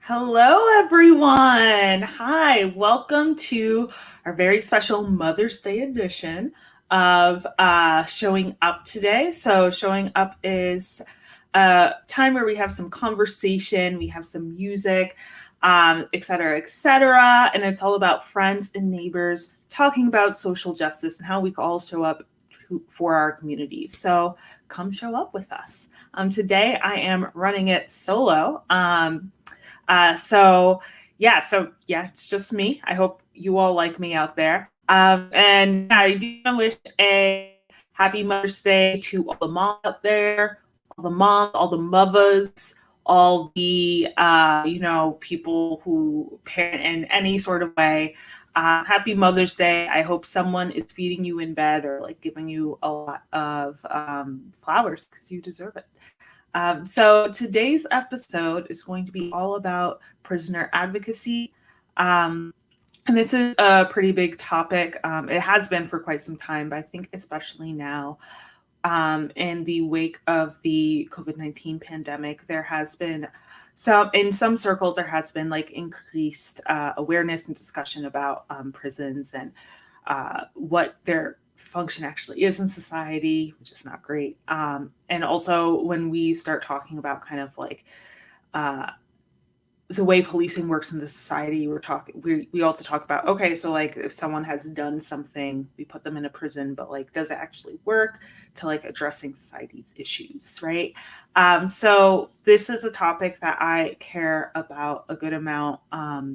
Hello, everyone. Hi, welcome to our very special Mother's Day edition of Showing Up today. So, Showing Up is a time where we have some conversation, we have some music, et cetera, et cetera. And it's all about friends and neighbors talking about social justice and how we can all show up for our communities. So, come show up with us. Today, I am running it solo. So yeah, it's just me. I hope you all like me out there. And yeah, I do want to wish a happy Mother's Day to all the moms out there, all the moms, all the mothers, all the people who parent in any sort of way. Happy Mother's Day. I hope someone is feeding you in bed or like giving you a lot of flowers because you deserve it. So today's episode is going to be all about prisoner advocacy. Um, and this is a pretty big topic. It has been for quite some time, but I think especially now, in the wake of the COVID-19 pandemic, there has been in some circles, there has been like increased awareness and discussion about prisons and what their function actually is in society, which is not great. And also when we start talking about kind of like uh, the way policing works in the society, we also talk about, okay, so like if someone has done something, we put them in a prison, but like does it actually work to like addressing society's issues, right? So this is a topic that I care about a good amount,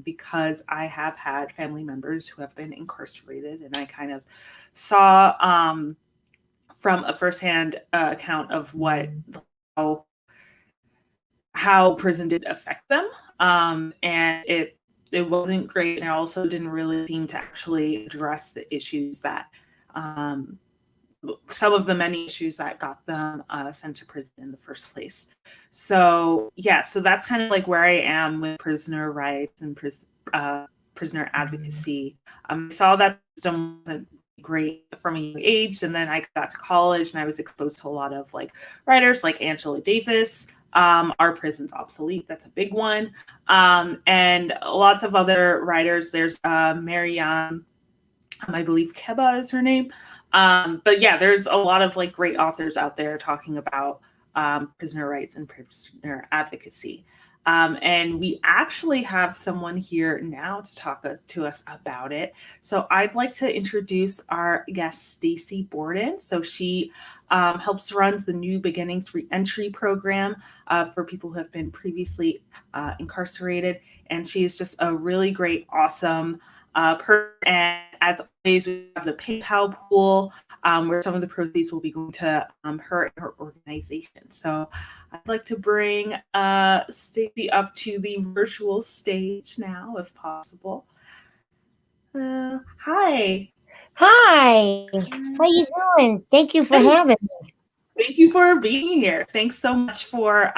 because I have had family members who have been incarcerated, and I kind of saw, from a firsthand account of how, how prison did affect them. And it wasn't great, and it also didn't really seem to actually address the issues that, um, some of the many issues that got them sent to prison in the first place. So yeah, so that's kind of like where I am with prisoner rights and prisoner advocacy. I saw that system wasn't great from a young age, and then I got to college and I was exposed to a lot of like writers like Angela Davis. Our prison's obsolete. That's a big one. And lots of other writers. There's Marianne, I believe Keba is her name. But yeah, there's a lot of like great authors out there talking about prisoner rights and prisoner advocacy. And we actually have someone here now to talk to us about it. So I'd like to introduce our guest, Stacy Borden. So she helps runs the New Beginnings Reentry Program for people who have been previously incarcerated. And she is just a really great, awesome person. And as always, we have the PayPal pool, where some of the proceeds will be going to her and her organization. So I'd like to bring Stacey up to the virtual stage now, if possible. Hi. Hi, how you doing? Thank you for Hey, having me. thank you for being here. Thanks so much for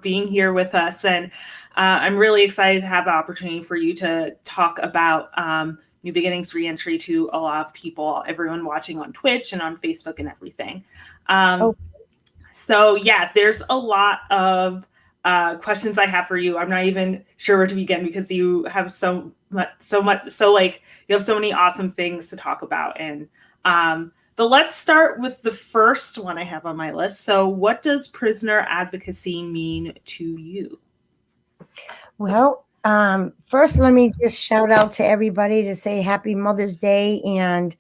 being here with us, and I'm really excited to have the opportunity for you to talk about New Beginnings Reentry to a lot of people, everyone watching on Twitch and on Facebook and everything. Oh, Um, So yeah, there's a lot of questions I have for you. I'm not even sure where to begin because you have so like you have so many awesome things to talk about. And but let's start with the first one I have on my list. So, what does prisoner advocacy mean to you? well, first, let me just shout out to everybody to say Happy Mother's Day and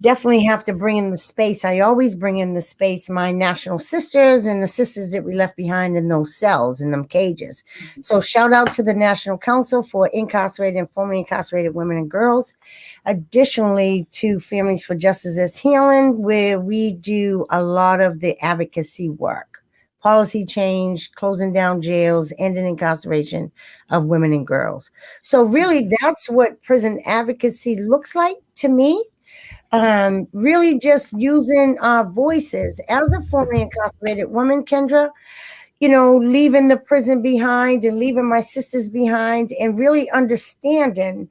definitely have to bring in the space. I always bring in the space, my national sisters and the sisters that we left behind in those cells, in them cages. So, shout out to the National Council for Incarcerated and Formerly Incarcerated Women and Girls. Additionally, to Families for Justice as Healing, where we do a lot of the advocacy work. Policy change, closing down jails, ending incarceration of women and girls. So, really, that's what prison advocacy looks like to me. Really just using our voices as a formerly incarcerated woman, Kendra, leaving the prison behind and leaving my sisters behind and really understanding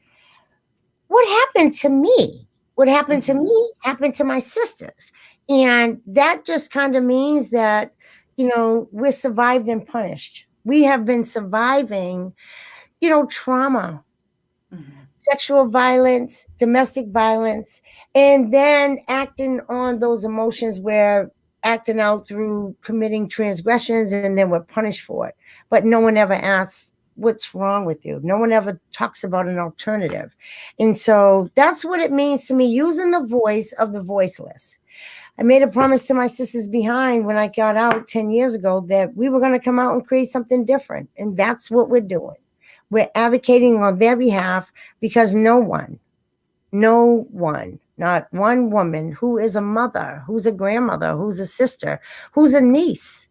what happened to me. What happened to Mhm. me happened to my sisters. And that just kind of means that, we're survived and punished. We have been surviving, trauma, sexual violence, domestic violence, and then acting on those emotions where acting out through committing transgressions, and then we're punished for it. But no one ever asks, what's wrong with you? No one ever talks about an alternative. And so that's what it means to me, using the voice of the voiceless. I made a promise to my sisters behind when I got out 10 years ago that we were going to come out and create something different. And that's what we're doing. We're advocating on their behalf because no one, not one woman who is a mother, who's a grandmother, who's a sister, who's a niece,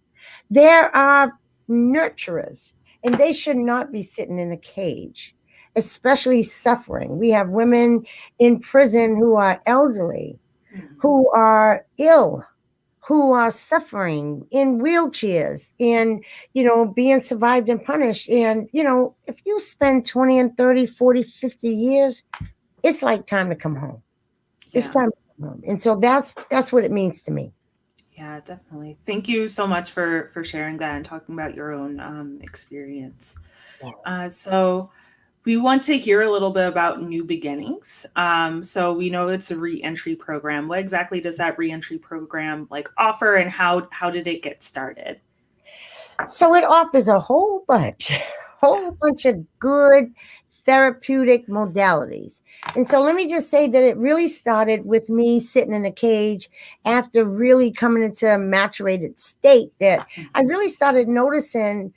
there are nurturers, and they should not be sitting in a cage, especially suffering. We have women in prison who are elderly, who are ill, who are suffering in wheelchairs and, being survived and punished. And, if you spend 20 and 30, 40, 50 years, it's like time to come home. It's time to come home. And so that's what it means to me. Yeah, definitely. Thank you so much for sharing that and talking about your own experience. So we want to hear a little bit about New Beginnings. So we know it's a reentry program. What exactly does that reentry program offer, and how did it get started? So it offers a whole bunch of good therapeutic modalities. And so let me just say that it really started with me sitting in a cage after really coming into a maturated state, that I really started noticing,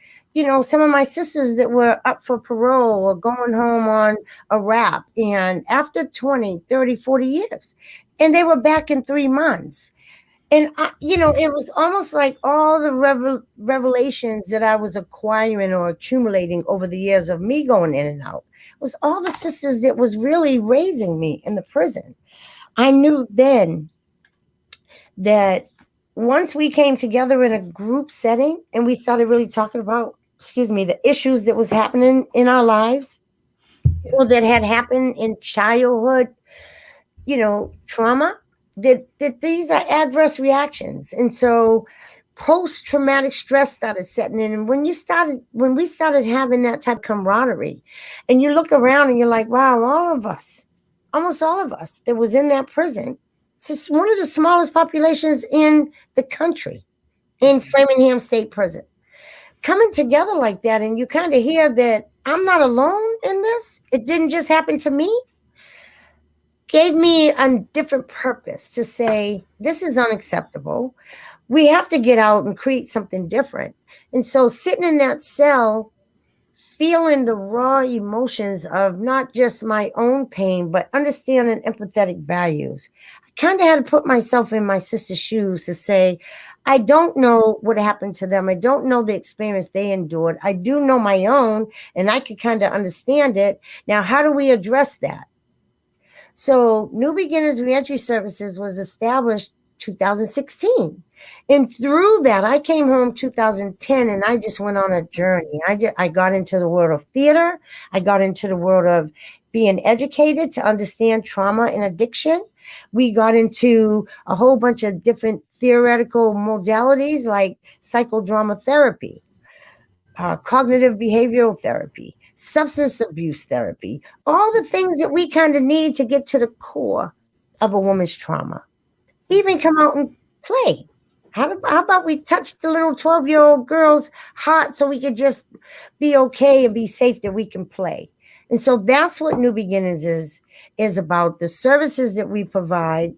some of my sisters that were up for parole or going home on a rap, and after 20, 30, 40 years, and they were back in 3 months. And, it was almost like all the revelations that I was acquiring or accumulating over the years of me going in and out was all the sisters that was really raising me in the prison. I knew then that once we came together in a group setting and we started really talking about, the issues that was happening in our lives, or that had happened in childhood, trauma, that these are adverse reactions. And so post-traumatic stress started setting in. And when we started having that type of camaraderie, and you look around and you're like, wow, almost all of us that was in that prison, it's just one of the smallest populations in the country, in Framingham State Prison, coming together like that. And you kind of hear that I'm not alone in this. It didn't just happen to me. Gave me a different purpose to say, this is unacceptable. We have to get out and create something different. And so sitting in that cell, feeling the raw emotions of not just my own pain, but understanding empathetic values, I kind of had to put myself in my sister's shoes to say, I don't know what happened to them. I don't know the experience they endured. I do know my own, and I could kind of understand it. Now, how do we address that? So New Beginners Reentry Services was established 2016. And through that, I came home 2010, and I just went on a journey. I got into the world of theater. I got into the world of being educated to understand trauma and addiction. We got into a whole bunch of different theoretical modalities like psychodrama therapy, cognitive behavioral therapy, substance abuse therapy, all the things that we kind of need to get to the core of a woman's trauma. Even come out and play. How about we touch the little 12-year-old girl's heart so we could just be okay and be safe, that we can play. And so that's what New Beginnings is about. The services that we provide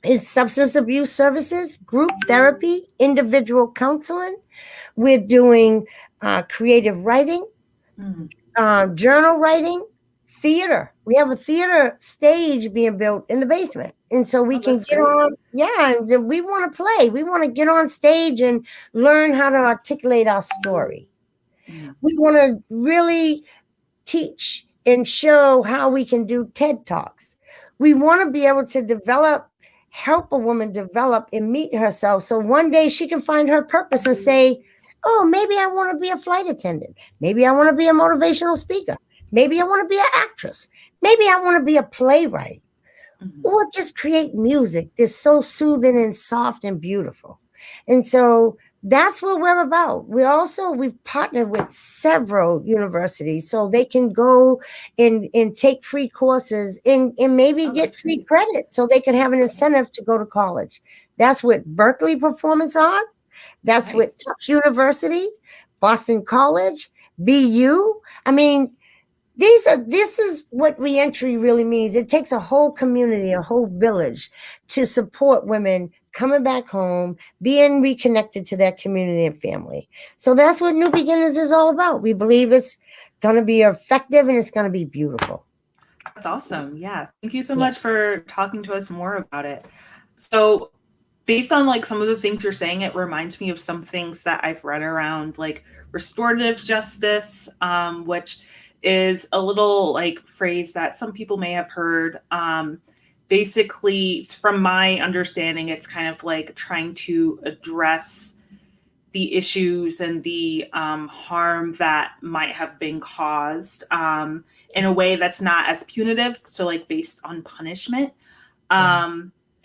is substance abuse services, group therapy, individual counseling. We're doing creative writing, journal writing, theater. We have a theater stage being built in the basement. And so we can get on. Yeah, we want to play. We want to get on stage and learn how to articulate our story. We want to really teach and show how we can do TED Talks. We want to be able to help a woman develop and meet herself. So one day she can find her purpose and say, oh, maybe I want to be a flight attendant. Maybe I want to be a motivational speaker. Maybe I want to be an actress. Maybe I want to be a playwright. Or just create music that's so soothing and soft and beautiful. And so that's what we're about. We've partnered with several universities so they can go and take free courses and maybe Oh, get that's free great. credit so they can have an incentive to go to college. That's what Berkeley Performance Art, that's Nice. what Tufts University, Boston College, BU. I mean, this is what reentry really means. It takes a whole community, a whole village to support women coming back home, being reconnected to their community and family. So that's what New Beginners is all about. We believe it's going to be effective and it's going to be beautiful. That's awesome. Yeah. Thank you so Yeah, much for talking to us more about it. So, based on like some of the things you're saying, it reminds me of some things that I've read around like restorative justice, which is a little like phrase that some people may have heard. Basically, from my understanding, it's kind of like trying to address the issues and the harm that might have been caused in a way that's not as punitive. So, like based on punishment. yeah,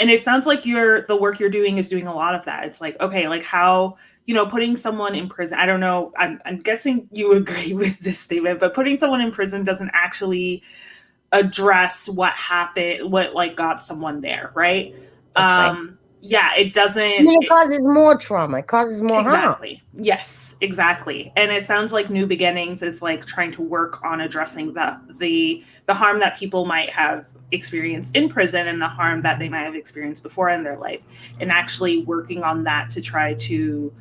And it sounds like the work you're doing is doing a lot of that. It's like, okay, like how, putting someone in prison, I don't know, I'm guessing you agree with this statement, but putting someone in prison doesn't actually address what happened, what like got someone there, right? that's right. Yeah, it I doesn't. mean, it causes more trauma. It causes more harm. Exactly. Yes, exactly. And it sounds like New Beginnings is like trying to work on addressing the harm that people might have experienced in prison and the harm that they might have experienced before in their life, and actually working on that to try to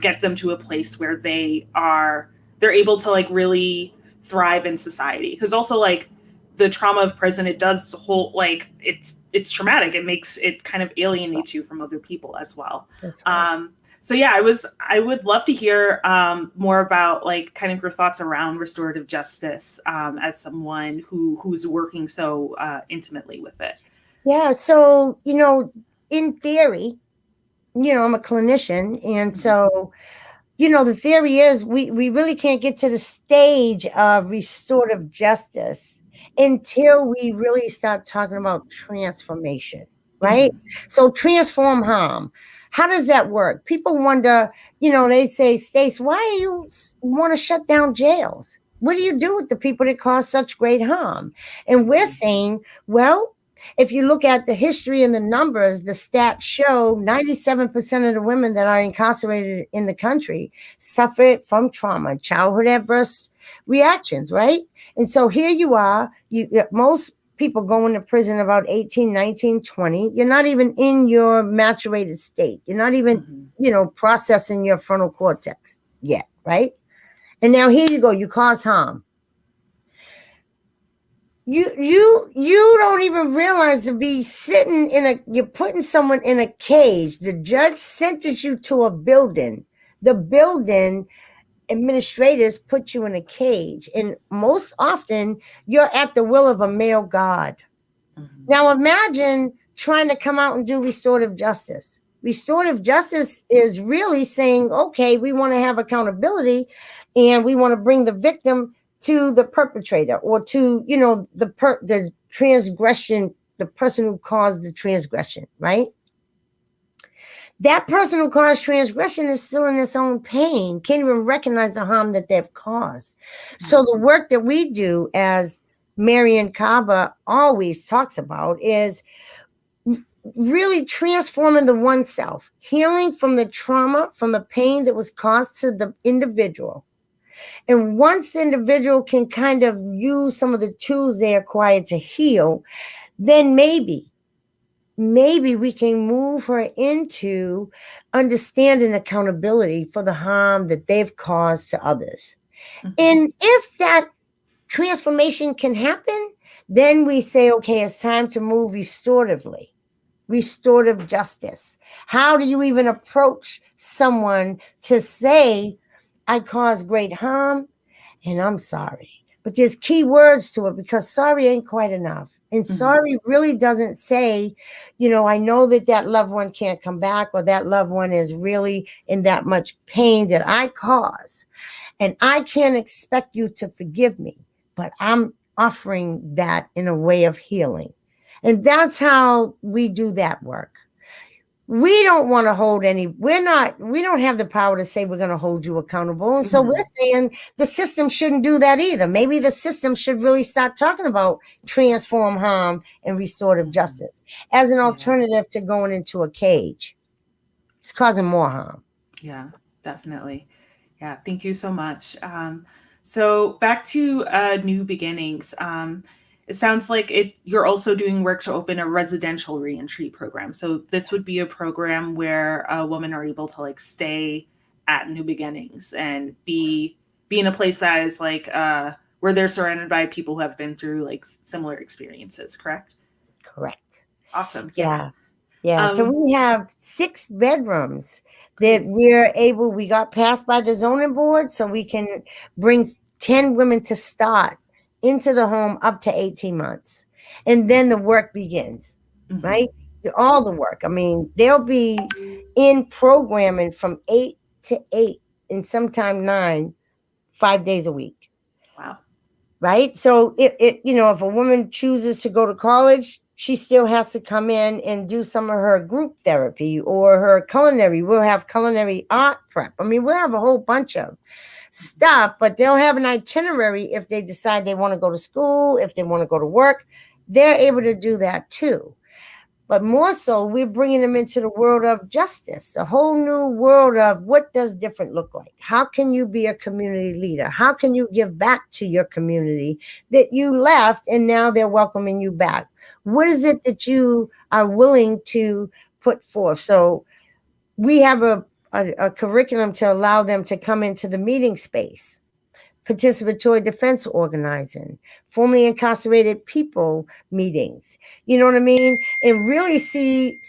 get them to a place where they're able to like really thrive in society. Because also like the trauma of prison, it does hold like it's traumatic. It makes it kind of alienates you from other people as well. That's right. So yeah, I would love to hear more about like kind of your thoughts around restorative justice as someone who's working so intimately with it. Yeah. So, in theory, I'm a clinician. And Mhm. so, the theory is we really can't get to the stage of restorative justice until we really start talking about transformation, right? Mhm. So transform harm. How does that work? People wonder, they say, Stace, why do you want to shut down jails? What do you do with the people that cause such great harm? And we're Mhm. saying, well, if you look at the history and the numbers, the stats show 97% of the women that are incarcerated in the country suffered from trauma, childhood adverse reactions, right? And so here you are, most people go into prison about 18, 19, 20. You're not even in your maturated state. You're not even, Mhm. processing your frontal cortex yet, right? And now here you go, you cause harm. You don't even realize to be sitting you're putting someone in a cage. The judge sentenced you to a building. The building administrators put you in a cage, and most often you're at the will of a male god. Mhm. Now imagine trying to come out and do restorative justice. Restorative justice is really saying, okay, we want to have accountability and we want to bring the victim to the perpetrator, or to, the transgression, the person who caused the transgression, right? That person who caused transgression is still in its own pain, can't even recognize the harm that they've caused. So the Mhm. work that we do, as Marian Kaba always talks about, is really transforming the oneself, healing from the trauma, from the pain that was caused to the individual. And once the individual can kind of use some of the tools they acquired to heal, then maybe we can move her into understanding accountability for the harm that they've caused to others. Mhm. And if that transformation can happen, then we say, okay, it's time to move restoratively, restorative justice. How do you even approach someone to say, I caused great harm and I'm sorry? But there's key words to it, because sorry ain't quite enough. And Mhm. sorry really doesn't say, I know that loved one can't come back, or that loved one is really in that much pain that I cause. And I can't expect you to forgive me, but I'm offering that in a way of healing. And that's how we do that work. we don't want to hold any, we don't have the power to say we're going to hold you accountable. And so we're saying the system shouldn't do that either. Maybe the system should really start talking about transform harm and restorative justice as an alternative to going into a cage. It's causing more harm. Yeah, definitely. Yeah, thank you so much. So back to New Beginnings. It sounds like you're also doing work to open a residential reentry program. So this would be a program where women are able to like stay at New Beginnings and be in a place that is like where they're surrounded by people who have been through like similar experiences. Correct? Correct. Awesome. Yeah. So we have 6 bedrooms that we got passed by the zoning board, so we can bring 10 women to start into the home up to 18 months. And then the work begins, right? All the work. I mean, they'll be in programming from 8 to 8 and sometime 9, 5 days a week. Wow. Right? So if a woman chooses to go to college, she still has to come in and do some of her group therapy or her culinary. We'll have culinary art prep. I mean, we'll have a whole bunch of stuff, but they'll have an itinerary if they decide they want to go to school, if they want to go to work. They're able to do that too. But more so, we're bringing them into the world of justice, a whole new world of what does different look like? How can you be a community leader? How can you give back to your community that you left and now they're welcoming you back? What is it that you are willing to put forth? So we have a curriculum to allow them to come into the meeting space. Participatory defense organizing, formerly incarcerated people meetings, you know what I mean? And really see,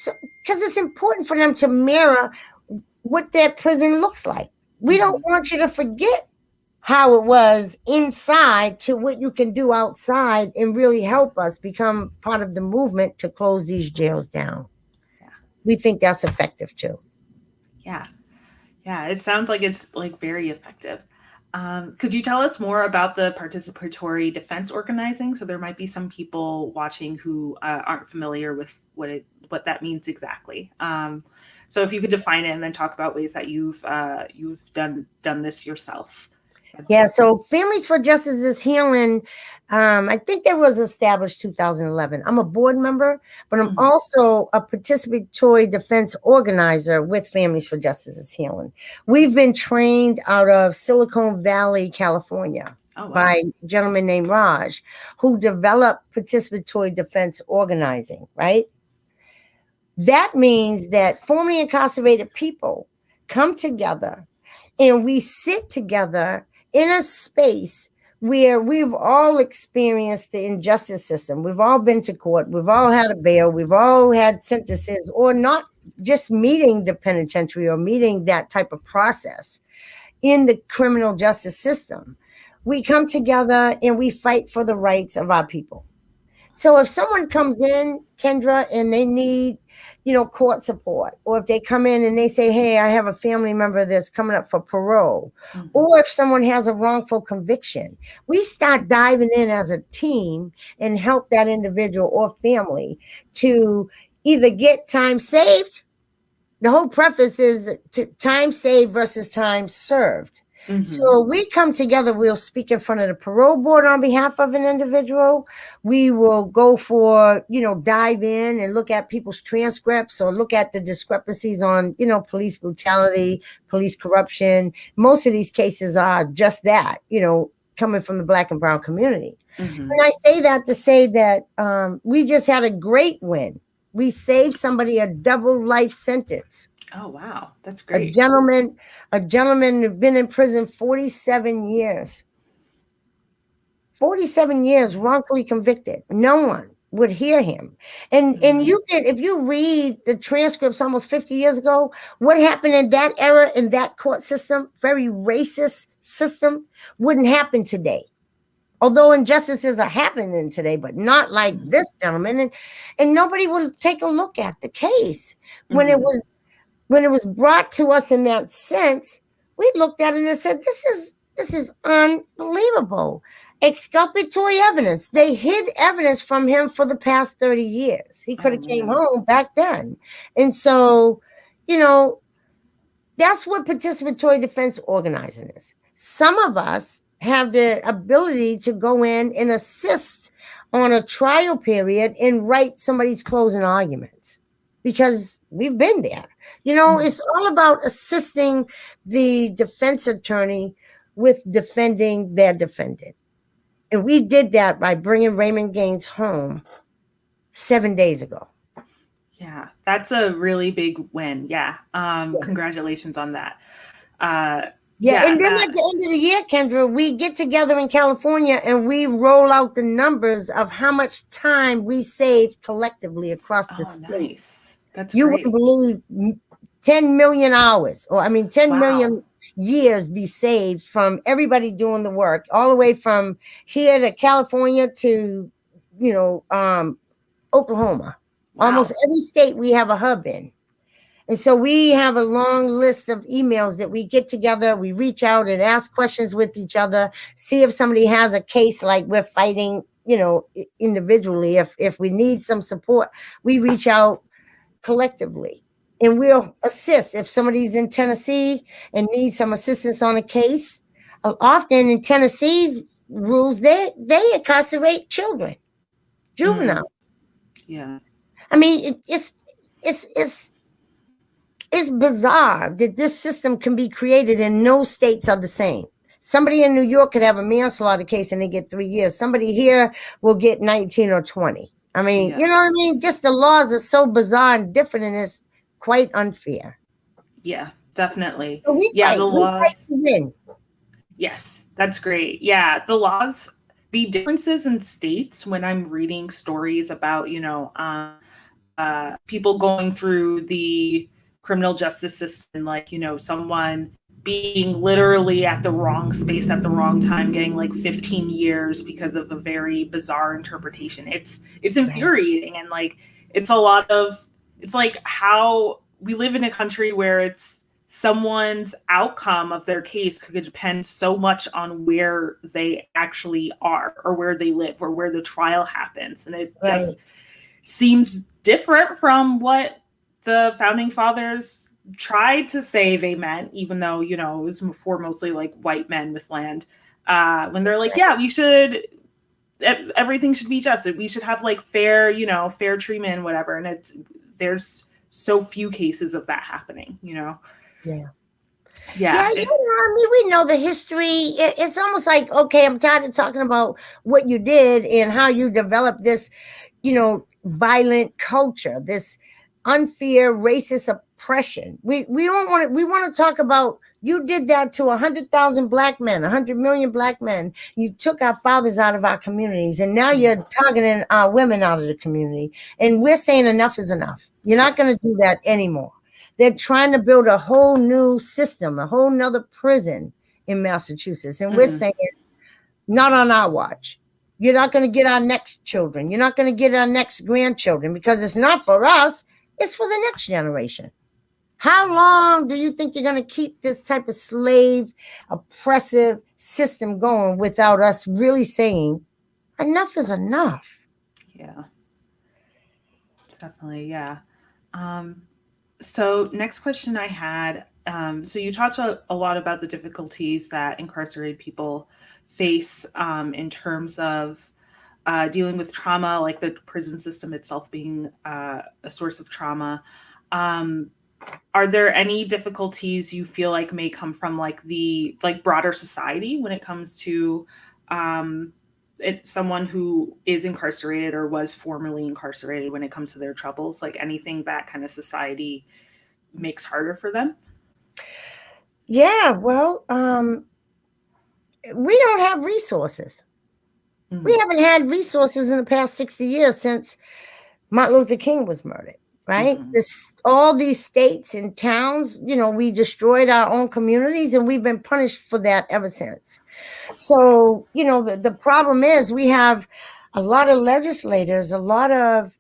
because it's important for them to mirror what their prison looks like. We don't want you to forget how it was inside to what you can do outside and really help us become part of the movement to close these jails down. Yeah. We think that's effective too. Yeah. Yeah. It sounds like it's like very effective. Could you tell us more about the participatory defense organizing? So there might be some people watching who aren't familiar with what that means exactly. So if you could define it and then talk about ways that you've done this yourself. Yeah, so Families for Justice is Healing. I think that was established 2011. I'm a board member, but I'm also a participatory defense organizer with Families for Justice is Healing. We've been trained out of Silicon Valley, California, by a gentleman named Raj, who developed participatory defense organizing, right? That means that formerly incarcerated people come together and we sit together in a space where we've all experienced the injustice system. We've all been to court. We've all had a bail. We've all had sentences, or not just meeting the penitentiary or meeting that type of process in the criminal justice system. We come together and we fight for the rights of our people. So if someone comes in, Kendra, and they need, court support, or if they come in and they say, hey, I have a family member that's coming up for parole, or if someone has a wrongful conviction, we start diving in as a team and help that individual or family to either get time saved. The whole preface is to time saved versus time served. So we come together, we'll speak in front of the parole board on behalf of an individual. We will go for, dive in and look at people's transcripts or look at the discrepancies on, police brutality, police corruption. Most of these cases are just that, coming from the Black and brown community. And I say that to say that we just had a great win. We saved somebody a double life sentence. Oh, wow. That's great. A gentleman who'd been in prison 47 years. 47 years wrongfully convicted. No one would hear him. And if you read the transcripts almost 50 years ago, what happened in that era, in that court system, very racist system, wouldn't happen today. Although injustices are happening today, but not like this gentleman. And nobody would take a look at the case. When it was brought to us in that sense, we looked at it and said, this is This is unbelievable. Exculpatory evidence. They hid evidence from him for the past 30 years. He could Oh, have came man. home back then. And so, you know, that's what participatory defense organizing is. Some of us have the ability to go in and assist on a trial period and write somebody's closing arguments because we've been there. It's all about assisting the defense attorney with defending their defendant. And we did that by bringing Raymond Gaines home 7 days ago. Yeah, that's a really big win. Yeah. Yeah. Congratulations on that. Yeah, and then at the end of the year, Kendra, we get together in California and we roll out the numbers of how much time we saved collectively across the state. Nice. That's you great. wouldn't believe 10 million hours, or 10 million years be saved from everybody doing the work, all the way from here to California to, Oklahoma. Wow. Almost every state we have a hub in. And so we have a long list of emails that we get together. We reach out and ask questions with each other, see if somebody has a case like we're fighting, individually. If we need some support, we reach out collectively and we'll assist. If somebody's in Tennessee and needs some assistance on a case, often in Tennessee's rules, they incarcerate children, juvenile. Yeah. I mean, it's bizarre that this system can be created and no states are the same. Somebody in New York could have a manslaughter case and they get 3 years. Somebody here will get 19 or 20. I mean, you know what I mean? Just the laws are so bizarre and different, and it's quite unfair. Yeah, definitely. So we fight. The laws. We fight to win. Yes, that's great. Yeah, the laws, the differences in states, when I'm reading stories about, people going through the criminal justice system, like, someone being literally at the wrong space at the wrong time, getting like 15 years because of a very bizarre interpretation. It's infuriating. And like, it's like how we live in a country where it's someone's outcome of their case could depend so much on where they actually are or where they live or where the trial happens. And it just seems different from what the founding fathers tried to say they meant, even though, it was for mostly like white men with land, when they're like, yeah, everything should be just, we should have like fair treatment, whatever. And there's so few cases of that happening, Yeah. Yeah. We know the history. It's almost like, okay, I'm tired of talking about what you did and how you developed this, violent culture, this unfair racist oppression. We don't want to. We want to talk about, you did that to 100,000 black men, 100 million black men. You took our fathers out of our communities, and now you're targeting our women out of the community. And we're saying enough is enough. You're not going to do that anymore. They're trying to build a whole new system, a whole nother prison in Massachusetts. And we're saying, not on our watch. You're not going to get our next children. You're not going to get our next grandchildren, because it's not for us. It's for the next generation. How long do you think you're going to keep this type of slave, oppressive system going without us really saying enough is enough? Yeah, definitely. Yeah. So next question I had, so you talked a lot about the difficulties that incarcerated people face in terms of dealing with trauma, like the prison system itself being a source of trauma. Are there any difficulties you feel like may come from like the broader society when it comes to someone who is incarcerated or was formerly incarcerated, when it comes to their troubles, like anything that kind of society makes harder for them? Yeah, well, we don't have resources. We haven't had resources in the past 60 years since Martin Luther King was murdered, right? All these states and towns, we destroyed our own communities, and we've been punished for that ever since. So, the problem is we have a lot of legislators, a lot of,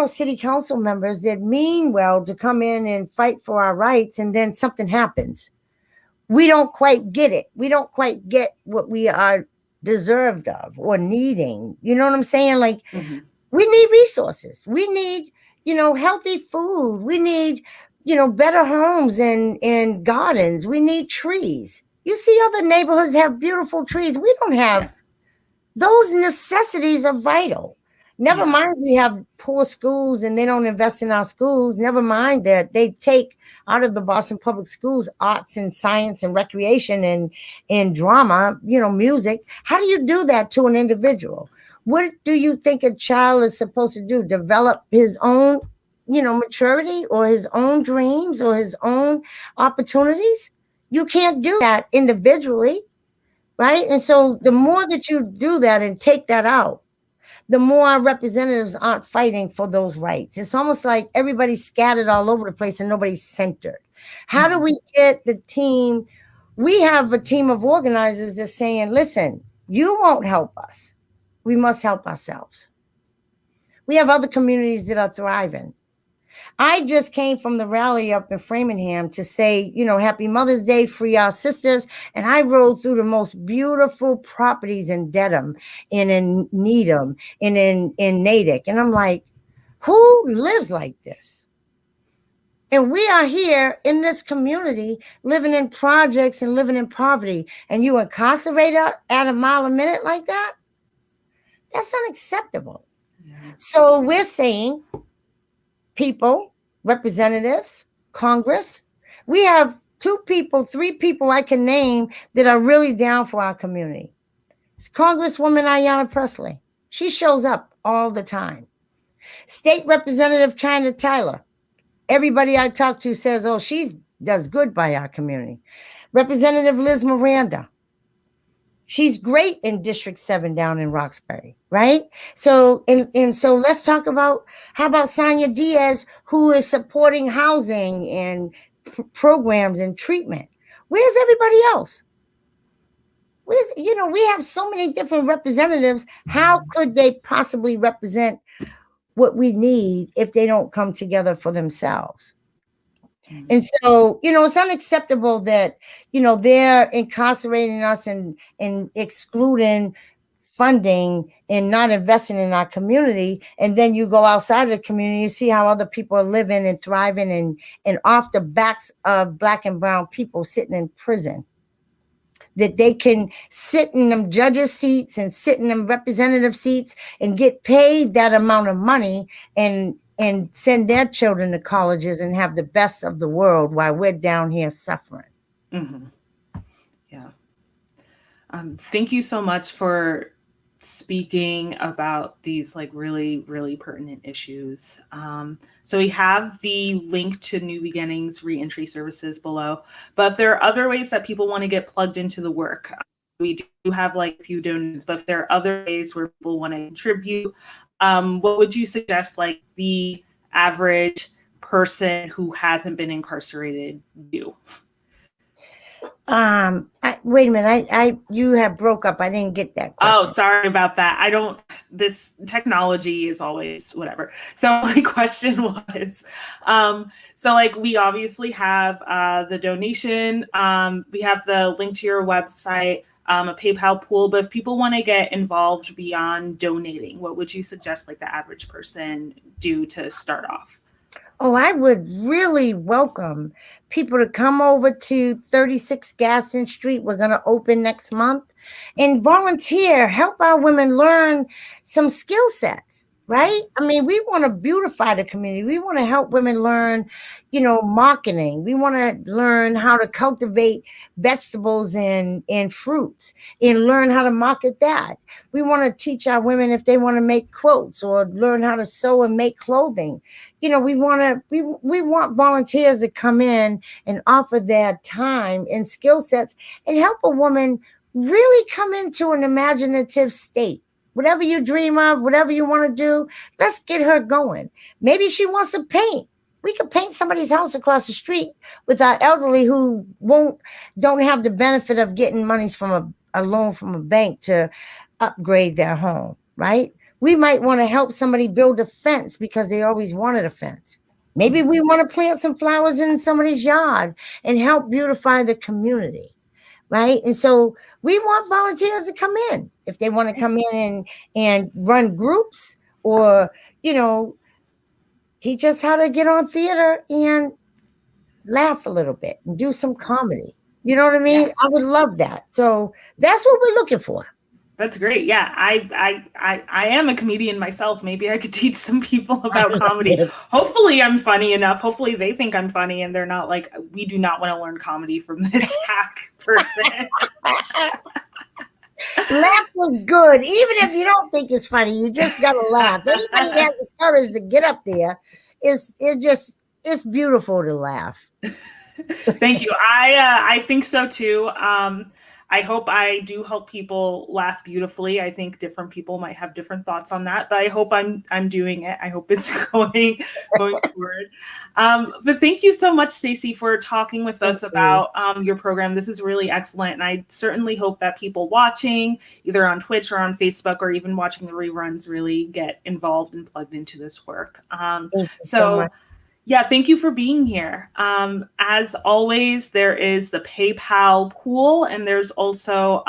city council members that mean well to come in and fight for our rights, and then something happens. we don't quite get it. We don't quite get what we are deserved of or needing. You know what I'm saying? Like, Mhm. we need resources. We need, healthy food. We need, better homes and gardens. We need trees. You see other neighborhoods have beautiful trees. We don't Yeah. have. Those necessities are vital. Never Yeah. mind we have poor schools and they don't invest in our schools. Never mind that they take out of the Boston Public Schools arts and science and recreation and drama, music. How do you do that to an individual? What do you think a child is supposed to do? Develop his own, maturity or his own dreams or his own opportunities? You can't do that individually, right? And so the more that you do that and take that out, the more our representatives aren't fighting for those rights. It's almost like everybody's scattered all over the place and nobody's centered. How do Mhm. we get the team? We have a team of organizers that's saying, listen, you won't help us. We must help ourselves. We have other communities that are thriving. I just came from the rally up in Framingham to say, Happy Mother's Day, free our sisters. And I rode through the most beautiful properties in Dedham and in Needham and in Natick. And I'm like, who lives like this? And we are here in this community living in projects and living in poverty. And you incarcerate us at a mile a minute like that? That's unacceptable. Yeah. So we're saying, people, representatives, Congress. We have 3 people I can name that are really down for our community. It's Congresswoman Ayanna Pressley. She shows up all the time. State Representative China Tyler. Everybody I talk to says, oh, she does good by our community. Representative Liz Miranda. She's great in District 7 down in Roxbury, right? So, and so let's talk about, how about Sonia Diaz, who is supporting housing and programs and treatment? Where's everybody else? We have so many different representatives. How could they possibly represent what we need if they don't come together for themselves? And so, it's unacceptable that, they're incarcerating us and excluding funding and not investing in our community. And then you go outside of the community, you see how other people are living and thriving and off the backs of Black and brown people sitting in prison. That they can sit in them judges' seats and sit in them representative seats and get paid that amount of money and send their children to colleges and have the best of the world while we're down here suffering. Mm-hmm. Yeah. Thank you so much for speaking about these like really, really pertinent issues. So we have the link to New Beginnings reentry services below, but if there are other ways that people want to get plugged into the work, we do have like a few donations, but if there are other ways where people want to contribute, what would you suggest like the average person who hasn't been incarcerated do? Wait a minute. You have broke up. I didn't get that question. Oh, sorry about that. This technology is always whatever. So my question was, so like we obviously have the donation, we have the link to your website, a PayPal pool, but if people want to get involved beyond donating, what would you suggest like the average person do to start off? Oh, I would really welcome people to come over to 36 Gaston Street. We're going to open next month and volunteer, help our women learn some skill sets, right? I mean, we want to beautify the community. We want to help women learn, marketing. We want to learn how to cultivate vegetables and fruits and learn how to market that. We want to teach our women if they want to make quilts or learn how to sew and make clothing. We want volunteers to come in and offer their time and skill sets and help a woman really come into an imaginative state. Whatever you dream of, whatever you want to do, let's get her going. Maybe she wants to paint. We could paint somebody's house across the street with our elderly who don't have the benefit of getting monies from a loan from a bank to upgrade their home, right? We might want to help somebody build a fence because they always wanted a fence. Maybe we want to plant some flowers in somebody's yard and help beautify the community, right? And so we want volunteers to come in if they want to come in and run groups, or, you know, teach us how to get on theater and laugh a little bit and do some comedy. You know what I mean? Yeah. I would love that. So that's what we're looking for. That's great. Yeah, I am a comedian myself. Maybe I could teach some people about comedy. Hopefully I'm funny enough. Hopefully they think I'm funny and they're not like, we do not want to learn comedy from this hack person. Laugh was good. Even if you don't think it's funny, you just got to laugh. Anybody that has the courage to get up there, it's beautiful to laugh. Thank you. I think so too. I hope I do help people laugh beautifully. I think different people might have different thoughts on that, but I hope I'm doing it. I hope it's going forward. But thank you so much, Stacey, for talking with us about your program. This is really excellent, and I certainly hope that people watching, either on Twitch or on Facebook, or even watching the reruns, really get involved and plugged into this work. Thank you so much. Yeah, thank you for being here. As always, there is the PayPal pool, and there's also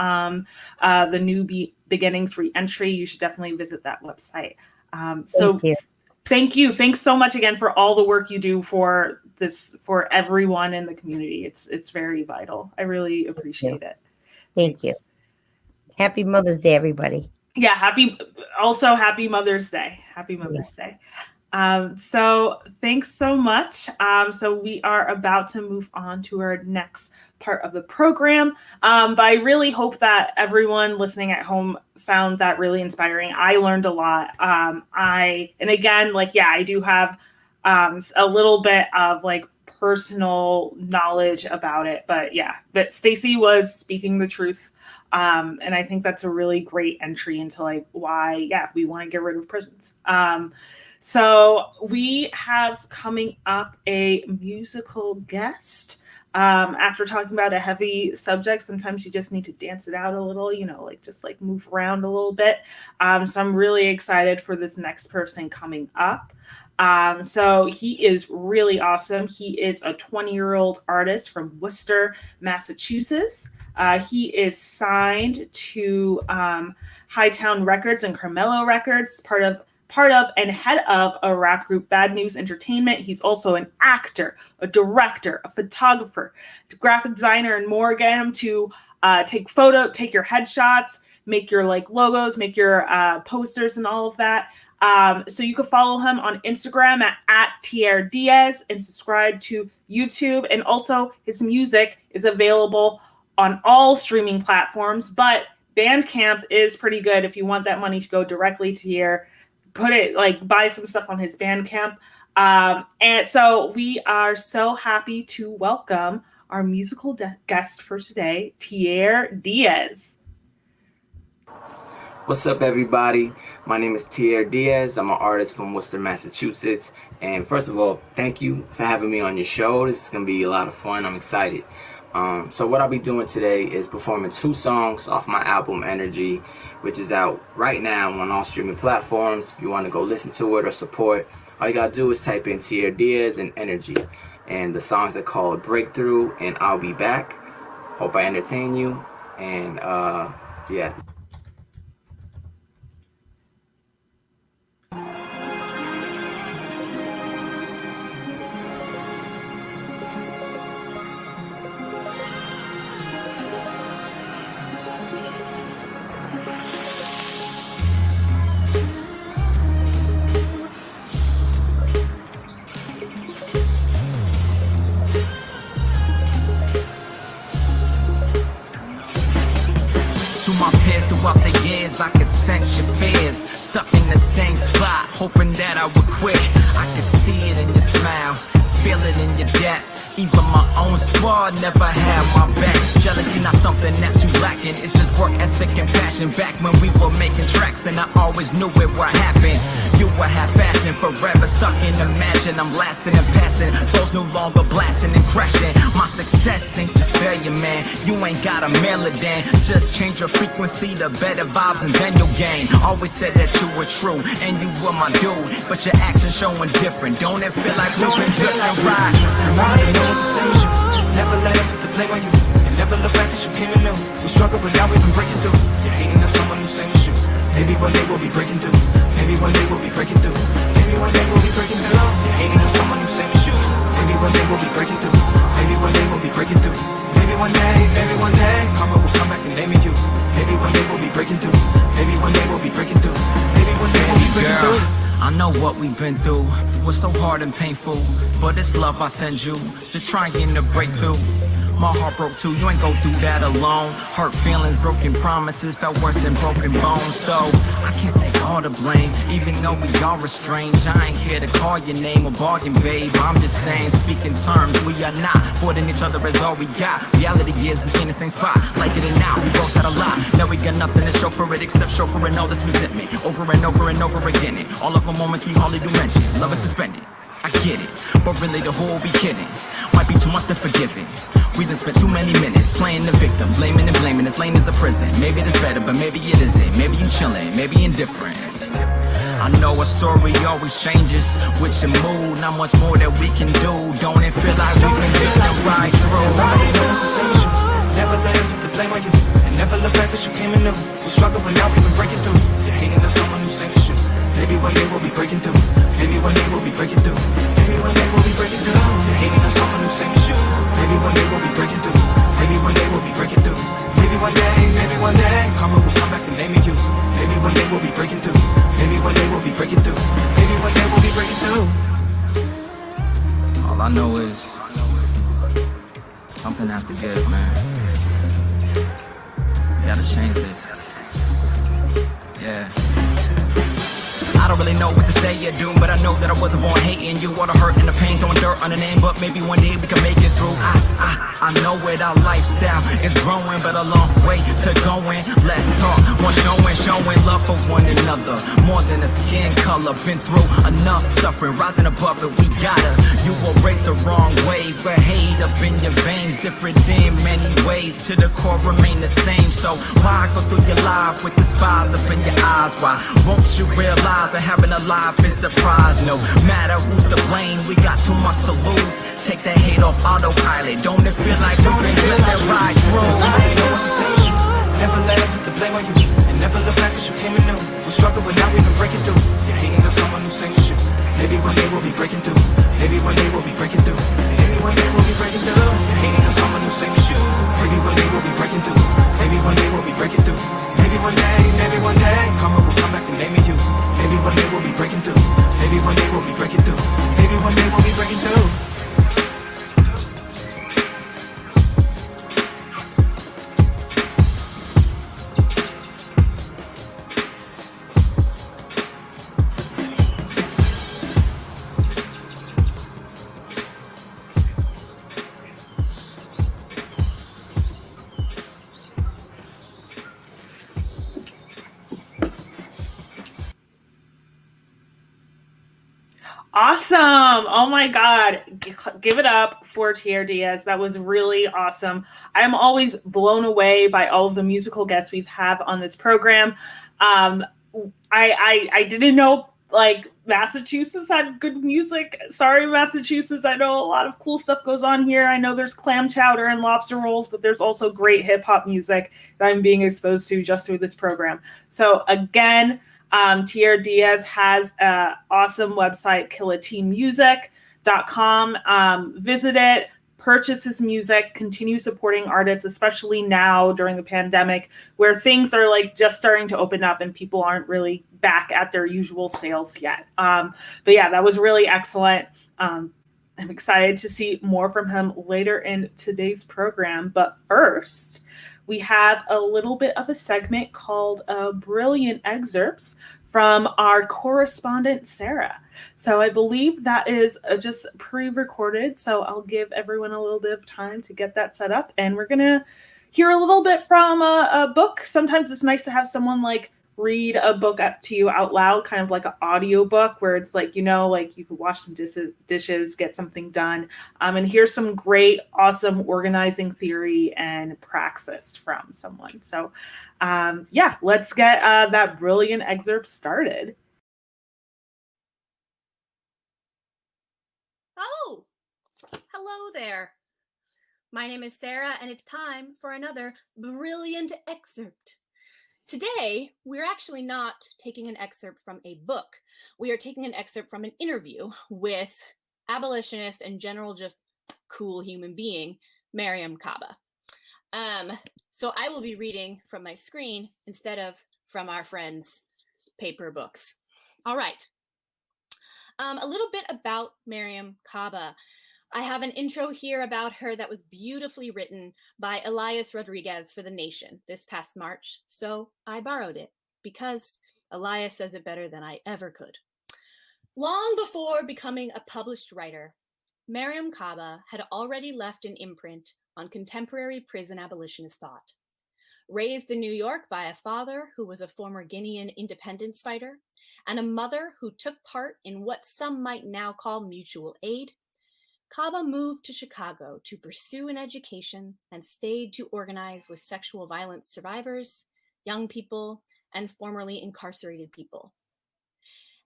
the New Beginnings Reentry. You should definitely visit that website. Thank you. Thanks so much again for all the work you do for everyone in the community. It's very vital. I really appreciate it. Thank you. Happy Mother's Day, everybody. Yeah, happy Mother's Day. Happy Mother's Day. So thanks so much. So we are about to move on to our next part of the program. But I really hope that everyone listening at home found that really inspiring. I learned a lot. I do have a little bit of like personal knowledge about it, but Stacey was speaking the truth. And I think that's a really great entry into like why, we want to get rid of prisons. So we have coming up a musical guest. After talking about a heavy subject, sometimes you just need to dance it out a little, just move around a little bit. So I'm really excited for this next person coming up. So he is really awesome. He is a 20-year-old artist from Worcester, Massachusetts. He is signed to Hightown Records and Carmelo Records, part of and head of a rap group, Bad News Entertainment. He's also an actor, a director, a photographer, graphic designer, and more. Get him to take your headshots, make your logos, make your posters and all of that. So you can follow him on Instagram at Tr Diaz and subscribe to YouTube. And also his music is available on all streaming platforms, but Bandcamp is pretty good if you want that money to go directly to your buy some stuff on his Bandcamp. And so we are so happy to welcome our musical guest for today, Tr Diaz. What's up, everybody? My name is Tr Diaz. I'm an artist from Worcester, Massachusetts. And first of all, thank you for having me on your show. This is going to be a lot of fun. I'm excited. So what I'll be doing today is performing 2 songs off my album Energy, which is out right now on all streaming platforms. If you want to go listen to it or support, all you gotta do is type in Tr Diaz and Energy. And the songs are called Breakthrough and I'll Be Back. Hope I entertain you. And yeah. Throughout the years, I could sense your fears. Stuck in the same spot, hoping that I would quit. I could see it in your smile, feel it in your depth. Even my own squad never had my back. Jealousy not something that you lacking, it's just work ethic and passion. passion back when we were making tracks, and I always knew it would happen. You were half-assing, forever stuck in the mansion. I'm lasting and passing, those no longer blasting and crashing. My success ain't your failure, man. You ain't gotta mail it then. Just change your frequency to better vibes and then you'll gain. Always said that you were true and you were my dude, but your actions showing different. Don't it feel like we've been drifting right? Reminding no one's the same as you. Never let them put the blame on you. And never look back as you came and knew. We struggle, but now we've been breaking through. You're hating on someone who's same as you. Maybe one day we'll be breaking through. Maybe one day we'll be breaking through. Maybe one day we'll be breaking through. You're hating on someone who's same as you. Maybe one day we'll be breaking through. Maybe one day we'll be breaking through. Maybe one day, karma will come back and name you. Maybe one day we'll be breaking through. Maybe one day we'll be breaking through. Maybe one day we'll be breaking through. I know what we've been through was so hard and painful, but it's love I send you, just trying to break through. My heart broke too, you ain't go through that alone. Hurt feelings, broken promises, felt worse than broken bones. Though I can't take all the blame, even though we are estranged. I ain't here to call your name or bargain, babe. I'm just saying, speaking terms, we are not avoiding each other is all we got. Reality is we in the same spot, like it or not, we both had a lot. Now we got nothing to show for it except show for it all this resentment. Over and over and over again it. All of the moments we hardly do mention. Love is suspended, I get it, but really the whole be kidding. Might be too much to forgive it. We done spent too many minutes playing the victim, blaming and blaming. This lane is a prison. Maybe it's better, but maybe it isn't. Maybe you chilling, maybe indifferent. I know a story always changes with your mood. Not much more that we can do. Don't it feel like we've been drifting right through? Nobody knows the same as you. Never let them put the blame on you. And never look back as you came and knew. We struggle, but now we've been breaking through. You're hating on someone who's same as you. Maybe one day we'll be breaking through. Maybe one day we'll be breaking through. Maybe one day we'll be breaking through. You're hating on someone who's same as you. Maybe one day we'll be breaking through. Maybe one day we'll be breaking through. Maybe one day, karma will come back and name you. Maybe one day we'll be breaking through. Maybe one day we'll be breaking through. Maybe one day we'll be breaking through. All I know is something has to give, man. You gotta change this. Yeah. I don't really know what to say or do, but I know that I wasn't born hating you. All the hurt and the pain, throwing dirt on the name, but maybe one day we can make it through. I know it, our lifestyle is growing, but a long way to going. Let's talk, more showing love for one another, more than a skin color. Been through enough suffering, rising above it, we gotta. You were raised the wrong way, but hate up in your veins, different in many ways. To the core remain the same, so why go through your life with the spies up in your eyes? Why won't you realize that having a life is a prize? No matter who's to blame, we got too much to lose. Take that hate off autopilot. Don't it feel like we've been drifting right through? Nobody knows the same as you. Never let them put the blame on you. And never look back as you came and knew. We struggle, but now we've been breaking through. You're hating on someone who's same as you. Maybe one day we'll be breaking through. Maybe one day we'll be breaking through. Maybe one day we'll be breaking through. You're hating on someone who's same as you. Maybe one day we'll be breaking through. Maybe one day we'll be breaking through. Maybe one day, karma will come back and name you. Maybe one day we'll be breaking through. Maybe one day we'll be breaking through. Maybe one day we'll be breaking through. Awesome. Oh my God. Give it up for Tier Diaz. That was really awesome. I'm always blown away by all of the musical guests we've had on this program. I didn't know like Massachusetts had good music. Sorry, Massachusetts. I know a lot of cool stuff goes on here. I know there's clam chowder and lobster rolls, but there's also great hip hop music that I'm being exposed to just through this program. So again, Tier Diaz has an awesome website, killateammusic.com. Visit it, purchase his music, continue supporting artists, especially now during the pandemic where things are like just starting to open up and people aren't really back at their usual sales yet. But yeah, that was really excellent. I'm excited to see more from him later in today's program. But first, we have a little bit of a segment called Brilliant Excerpts from our correspondent, Sarah. So I believe that is just pre-recorded. So I'll give everyone a little bit of time to get that set up. And we're going to hear a little bit from a book. Sometimes it's nice to have someone like read a book up to you out loud, kind of like an audio book where it's like, like you could wash some dishes, get something done. And here's some great, awesome organizing theory and praxis from someone. So let's get that brilliant excerpt started. Oh, hello there. My name is Sarah, and it's time for another brilliant excerpt. Today, we're actually not taking an excerpt from a book. We are taking an excerpt from an interview with abolitionist and general just cool human being, Mariame Kaba. So I will be reading from my screen instead of from our friends' paper books. All right. A little bit about Mariame Kaba. I have an intro here about her that was beautifully written by Elias Rodriguez for The Nation this past March, so I borrowed it because Elias says it better than I ever could. Long before becoming a published writer, Mariame Kaba had already left an imprint on contemporary prison abolitionist thought. Raised in New York by a father who was a former Guinean independence fighter and a mother who took part in what some might now call mutual aid, Kaba moved to Chicago to pursue an education and stayed to organize with sexual violence survivors, young people, and formerly incarcerated people.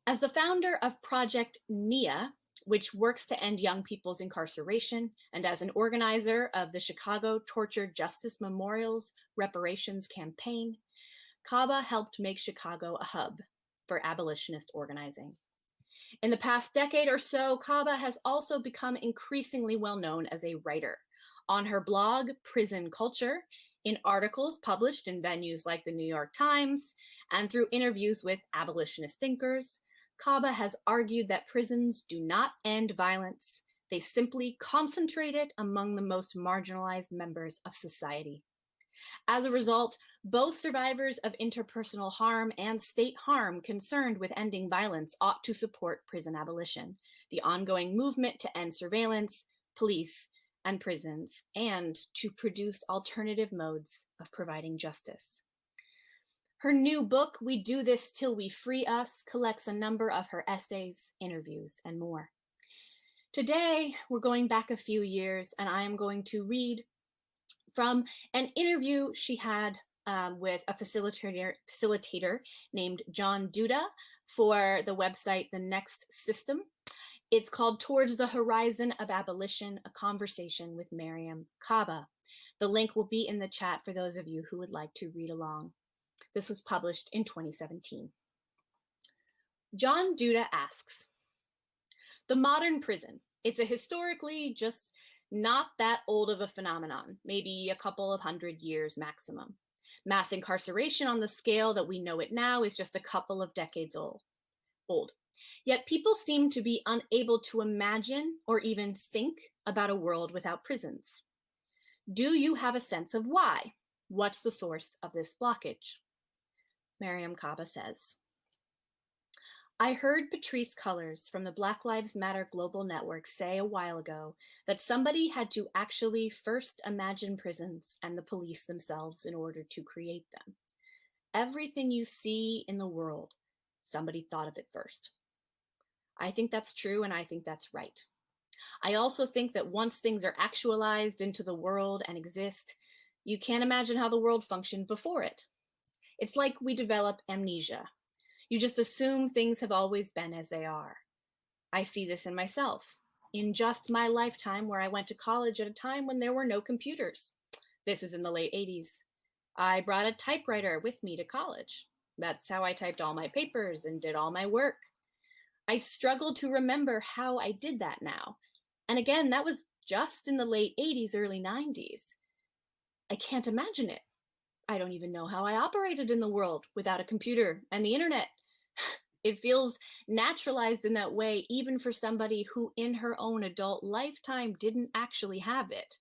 As the founder of Project NIA, which works to end young people's incarceration, and as an organizer of the Chicago Torture Justice Memorial's reparations campaign, Kaba helped make Chicago a hub for abolitionist organizing. In the past decade or so, Kaba has also become increasingly well known as a writer. On her blog, Prison Culture, in articles published in venues like the New York Times, and through interviews with abolitionist thinkers, Kaba has argued that prisons do not end violence. They simply concentrate it among the most marginalized members of society. As a result, both survivors of interpersonal harm and state harm concerned with ending violence ought to support prison abolition, the ongoing movement to end surveillance, police, and prisons, and to produce alternative modes of providing justice. Her new book, We Do This Till We Free Us, collects a number of her essays, interviews, and more. Today, we're going back a few years, and I am going to read from an interview she had with a facilitator named John Duda for the website The Next System. It's called Towards the Horizon of Abolition, a Conversation with Mariame Kaba. The link will be in the chat for those of you who would like to read along. This was published in 2017. John Duda asks, the modern prison, it's a historically just not that old of a phenomenon, maybe a couple of 100 years maximum. Mass incarceration on the scale that we know it now is just a couple of decades old. Yet people seem to be unable to imagine or even think about a world without prisons. Do you have a sense of why? What's the source of this blockage? Mariame Kaba says, I heard Patrisse Cullors from the Black Lives Matter Global Network say a while ago that somebody had to actually first imagine prisons and the police themselves in order to create them. Everything you see in the world, somebody thought of it first. I think that's true, and I think that's right. I also think that once things are actualized into the world and exist, you can't imagine how the world functioned before it. It's like we develop amnesia. You just assume things have always been as they are. I see this in myself, in just my lifetime where I went to college at a time when there were no computers. This is in the late 80s. I brought a typewriter with me to college. That's how I typed all my papers and did all my work. I struggle to remember how I did that now. And again, that was just in the late 80s, early 90s. I can't imagine it. I don't even know how I operated in the world without a computer and the internet. It feels naturalized in that way, even for somebody who in her own adult lifetime didn't actually have it.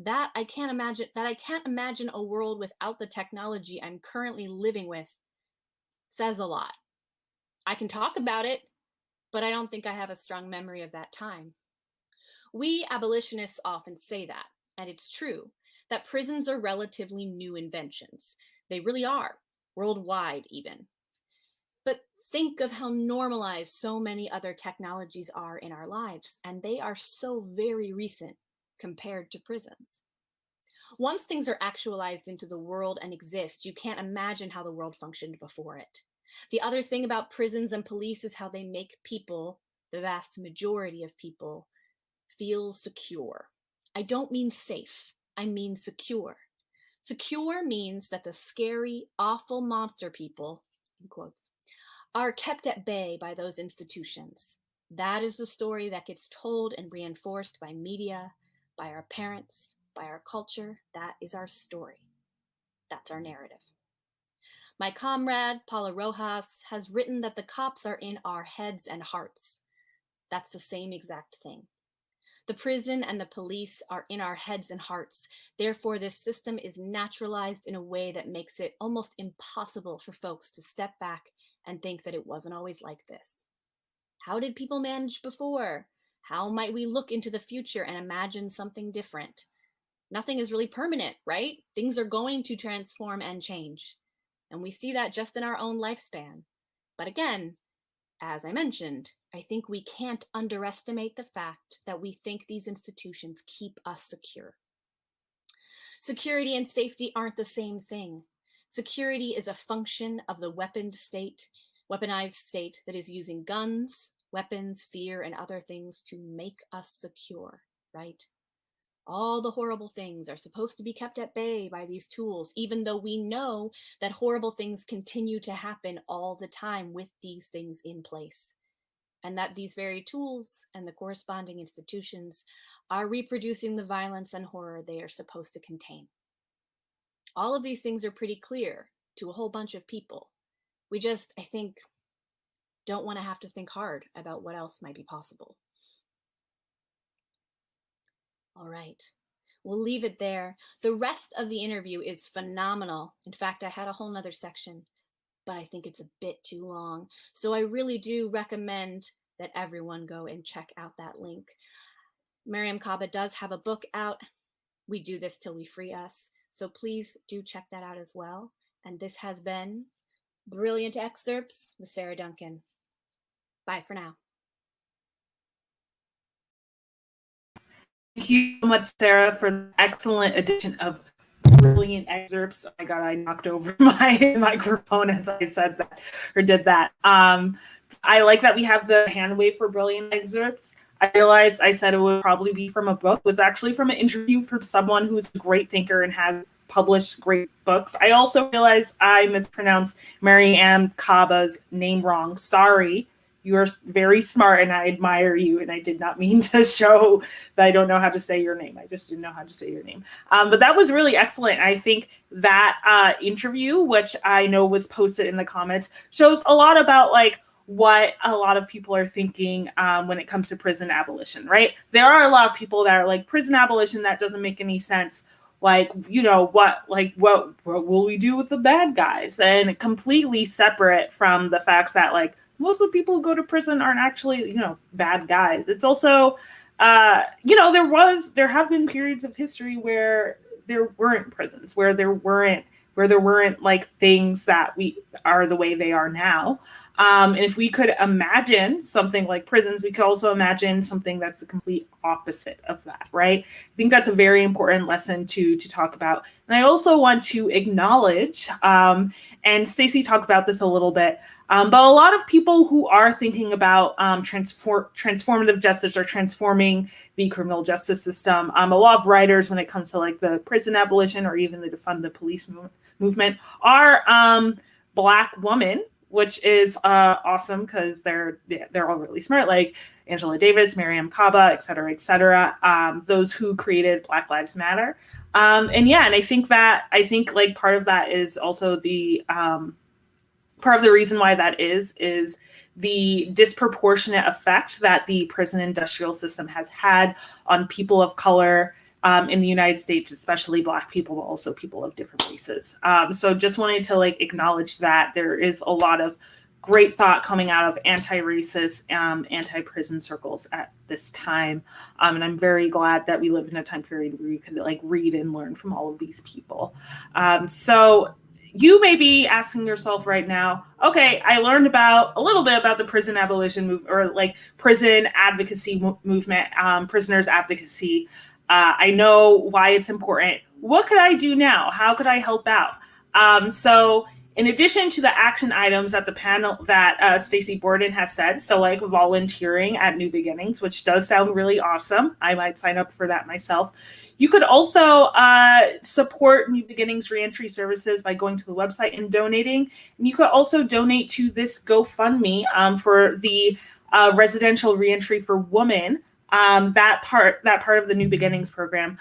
That I can't imagine a world without the technology I'm currently living with says a lot. I can talk about it, but I don't think I have a strong memory of that time. We abolitionists often say that, and it's true, that prisons are relatively new inventions. They really are, worldwide even. But think of how normalized so many other technologies are in our lives, and they are so very recent compared to prisons. Once things are actualized into the world and exist, you can't imagine how the world functioned before it. The other thing about prisons and police is how they make people, the vast majority of people, feel secure. I don't mean safe, I mean secure. Secure means that the scary, awful monster people, in quotes, are kept at bay by those institutions. That is the story that gets told and reinforced by media, by our parents, by our culture. That is our story. That's our narrative. My comrade, Paula Rojas, has written that the cops are in our heads and hearts. That's the same exact thing. The prison and the police are in our heads and hearts. Therefore, this system is naturalized in a way that makes it almost impossible for folks to step back and think that it wasn't always like this. How did people manage before? How might we look into the future and imagine something different? Nothing is really permanent, right? Things are going to transform and change. And we see that just in our own lifespan. But again, as I mentioned, I think we can't underestimate the fact that we think these institutions keep us secure. Security and safety aren't the same thing. Security is a function of the weaponized state that is using guns, weapons, fear, and other things to make us secure, right? All the horrible things are supposed to be kept at bay by these tools, even though we know that horrible things continue to happen all the time with these things in place. And that these very tools and the corresponding institutions are reproducing the violence and horror they are supposed to contain. All of these things are pretty clear to a whole bunch of people. We just, I think, don't want to have to think hard about what else might be possible. All right, we'll leave it there. The rest of the interview is phenomenal. In fact, I had a whole nother section, but I think it's a bit too long. So I really do recommend that everyone go and check out that link. Mariam Kaba does have a book out, We Do This Till We Free Us. So please do check that out as well. And this has been Brilliant Excerpts with Sarah Duncan. Bye for now. Thank you so much, Sarah, for the excellent edition of Brilliant Excerpts. Oh my God, I knocked over my microphone as I said that or did that. I like that we have the hand wave for Brilliant Excerpts. I realized I said it would probably be from a book. It was actually from an interview from someone who's a great thinker and has published great books. I also realized I mispronounced Mariam Kaba's name wrong. Sorry. You are very smart and I admire you. And I did not mean to show that I don't know how to say your name. I just didn't know how to say your name. But that was really excellent. I think that interview, which I know was posted in the comments, shows a lot about like what a lot of people are thinking when it comes to prison abolition, right? There are a lot of people that are like, prison abolition, that doesn't make any sense. Like, you know, what will we do with the bad guys? And completely separate from the facts that like, most of the people who go to prison aren't actually, you know, bad guys. It's also, you know, there have been periods of history where there weren't prisons, where there weren't like things that we are the way they are now. And if we could imagine something like prisons, we could also imagine something that's the complete opposite of that, right? I think that's a very important lesson to talk about. And I also want to acknowledge, and Stacey talked about this a little bit, but a lot of people who are thinking about transformative justice or transforming the criminal justice system, a lot of writers when it comes to like the prison abolition or even the defund the police movement are Black women, which is awesome because they're all really smart, like Angela Davis, Mariam Kaba, et cetera, those who created Black Lives Matter. And I think like part of that is also the part of the reason why that is the disproportionate effect that the prison industrial system has had on people of color in the United States, especially Black people, but also people of different races. So just wanted to like acknowledge that there is a lot of great thought coming out of anti-racist, anti-prison circles at this time. And I'm very glad that we live in a time period where you could like read and learn from all of these people. So you may be asking yourself right now, okay, I learned a little bit about the prison abolition movement, or like prison advocacy movement, prisoners advocacy. I know why it's important. What could I do now? How could I help out? So in addition to the action items that the panel that Stacey Borden has said, so like volunteering at New Beginnings, which does sound really awesome. I might sign up for that myself. You could also support New Beginnings reentry services by going to the website and donating. And you could also donate to this GoFundMe for the residential reentry for women. That part of the New Beginnings program.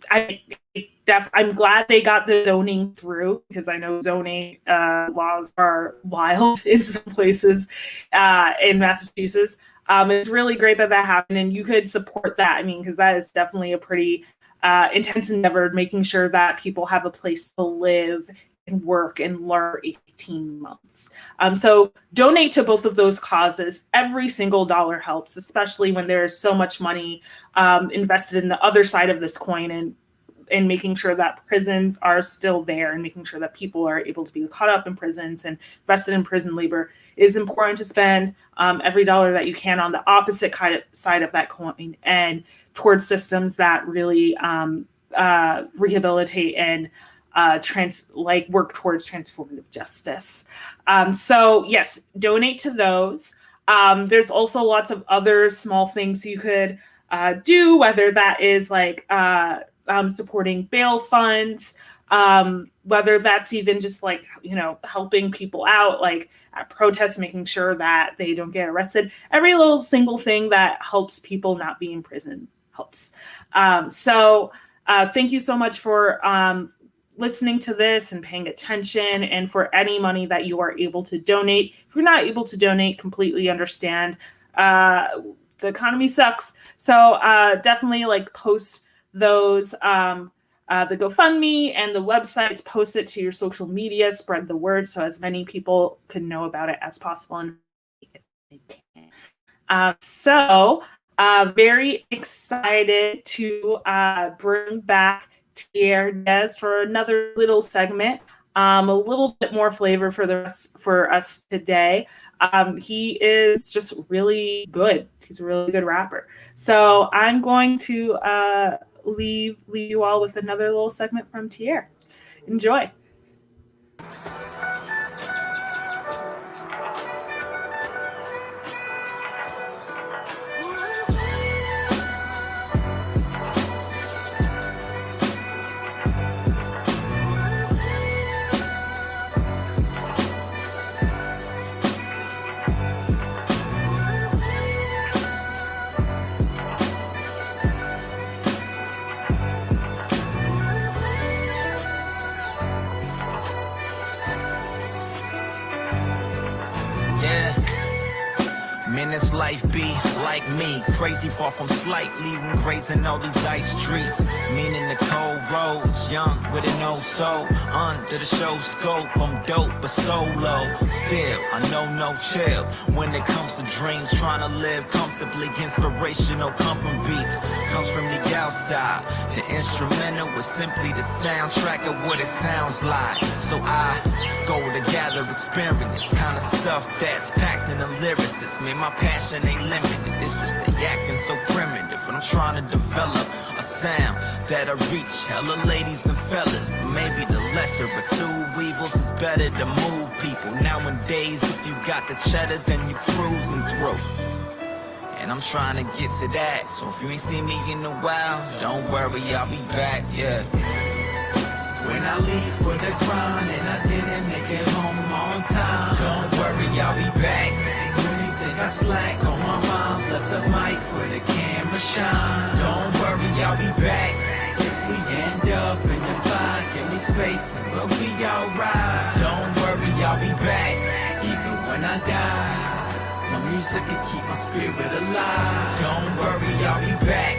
I'm glad they got the zoning through, because I know zoning laws are wild in some places in Massachusetts. It's really great that happened, and you could support that. I mean, because that is definitely a pretty intense endeavor, making sure that people have a place to live and work and learn 18 months. So donate to both of those causes. Every single dollar helps, especially when there is so much money invested in the other side of this coin, and making sure that prisons are still there, and making sure that people are able to be caught up in prisons and invested in prison labor. It is important to spend every dollar that you can on the opposite side of that coin, and towards systems that really rehabilitate and work towards transformative justice. So yes, donate to those. There's also lots of other small things you could do, whether that is like supporting bail funds, whether that's even just like, helping people out, like at protests, making sure that they don't get arrested. Every little single thing that helps people not be in prison helps. So thank you so much for listening to this and paying attention, and for any money that you are able to donate. If you're not able to donate, completely understand. The economy sucks. So definitely like post those, the GoFundMe and the websites, post it to your social media, spread the word so as many people can know about it as possible, and if they can. So very excited to bring back Tier Des for another little segment, a little bit more flavor for us today. He is just really good. He's a really good rapper. So I'm going to leave you all with another little segment from Tier. Enjoy. This life be like me, crazy far from slightly when grazing all these ice streets. Meaning the cold roads, young with an old soul. Under the show scope, I'm dope but solo. Still, I know no chill when it comes to dreams. Trying to live comfortably, inspirational come from beats. Comes from the outside. The instrumental was simply the soundtrack of what it sounds like. So I go to gather experience, kind of stuff that's packed in the lyricists. Man, my passion ain't limited, it's just they acting so primitive. And I'm trying to develop a sound that'll reach hella ladies and fellas. But maybe the lesser of two evils is better to move people. Nowadays, if you got the cheddar, then you cruising through. And I'm trying to get to that. So if you ain't seen me in a while, don't worry, I'll be back, yeah. When I leave for the grind and I didn't make it home on time, don't worry, I'll be back. Really think I slack on my rhymes, left the mic for the camera shine. Don't worry, I'll be back. If we end up in the fight, give me space and we'll be alright. Don't worry, I'll be back. Even when I die, my music can keep my spirit alive. Don't worry, I'll be back.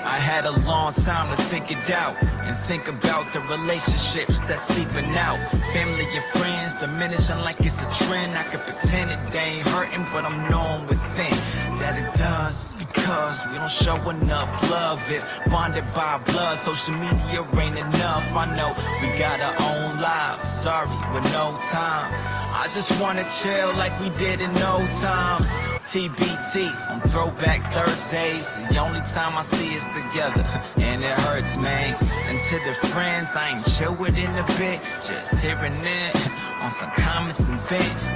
I had a long time to think it out and think about the relationships that's seeping out. Family and friends diminishing like it's a trend. I could pretend it they ain't hurting, but I'm knowing within that it does, because we don't show enough love. If bonded by blood, social media ain't enough. I know we got our own lives, sorry, with no time. I just wanna chill like we did in old times. TBT on Throwback Thursdays, the only time I see us together, and it hurts, man. And to the friends I ain't chill with in a bit, just hearing it on some comments and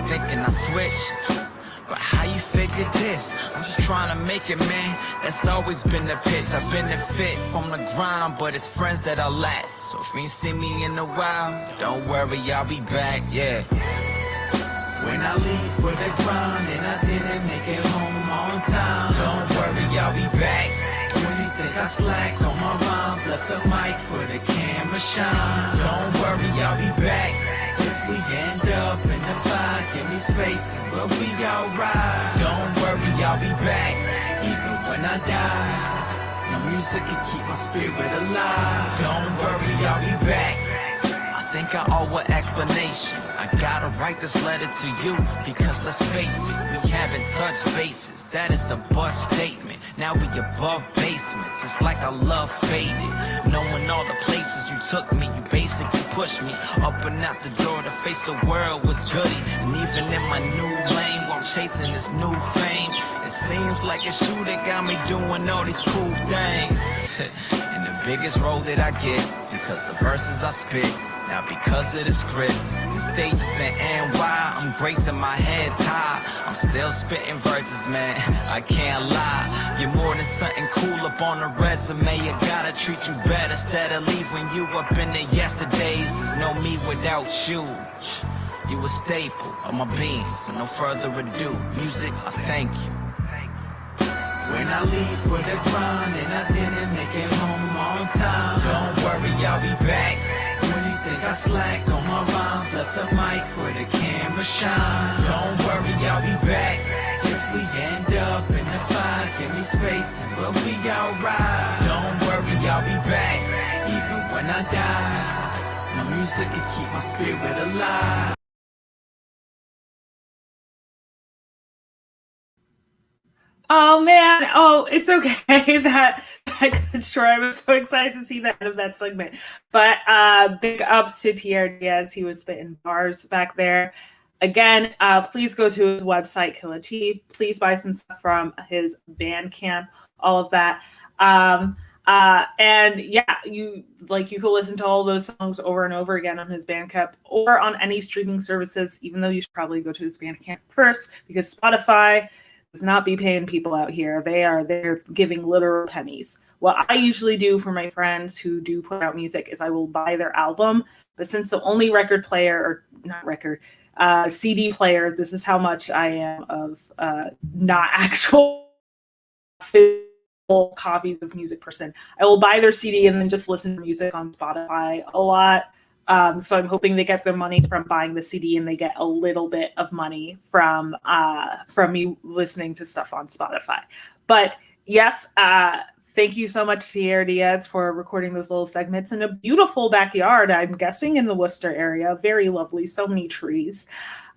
thinking I switched. But how you figured this? I'm just trying to make it, man. That's always been the pitch. I benefit from the grind, but it's friends that I lack. So if you ain't see me in a while, don't worry, I'll be back, yeah. When I leave for the grind and I didn't make it home on time, don't worry, I'll be back. When you think I slacked on my rhymes, left the mic for the camera shine. Don't worry, I'll be back. If we end up in the fire, give me space and we'll be alright. Don't worry, I'll be back. Even when I die, the music can keep my spirit alive. Don't worry, I'll be back. I think I owe an explanation. I gotta write this letter to you, because let's face it, we haven't touched bases. That is a bust statement. Now we above basements. It's like our love faded. Knowing all the places you took me, you basically pushed me up and out the door to face the world was goody. And even in my new lane, while I'm chasing this new fame, it seems like it's you that got me doing all these cool things. And the biggest role that I get, because the verses I spit, now because of the script, the stages in NY, I'm gracing my heads high. I'm still spitting verses, man, I can't lie. You're more than something cool up on a resume. I gotta treat you better instead of leaving you up in the yesterdays. There's no me without you. You a staple of my being, so no further ado. Music, I thank you. When I leave for the grind and I didn't make it home on time, don't worry, I'll be back. When you think I slacked on my rhymes, left the mic for the camera shine. Don't worry, I'll be back. If we end up in the fire, give me space and we'll be alright. Don't worry, I'll be back. Even when I die, my music can keep my spirit alive. Oh man, oh, it's okay that I got short. I was so excited to see the end of that segment. But big ups to Tierra Diaz. He was spitting bars back there. Again, please go to his website, Killer T. Please buy some stuff from his Bandcamp, all of that. And yeah, you can listen to all those songs over and over again on his Bandcamp or on any streaming services, even though you should probably go to his Bandcamp first, because Spotify does not be paying people out here. They're giving literal pennies. What I usually do for my friends who do put out music is I will buy their album, but since the only CD player, this is how much I am of not actual physical copies of music person. I will buy their CD and then just listen to music on Spotify a lot. So I'm hoping they get their money from buying the CD and they get a little bit of money from me listening to stuff on Spotify. But yes, thank you so much, Tierra Diaz, for recording those little segments in a beautiful backyard, I'm guessing in the Worcester area. Very lovely, so many trees.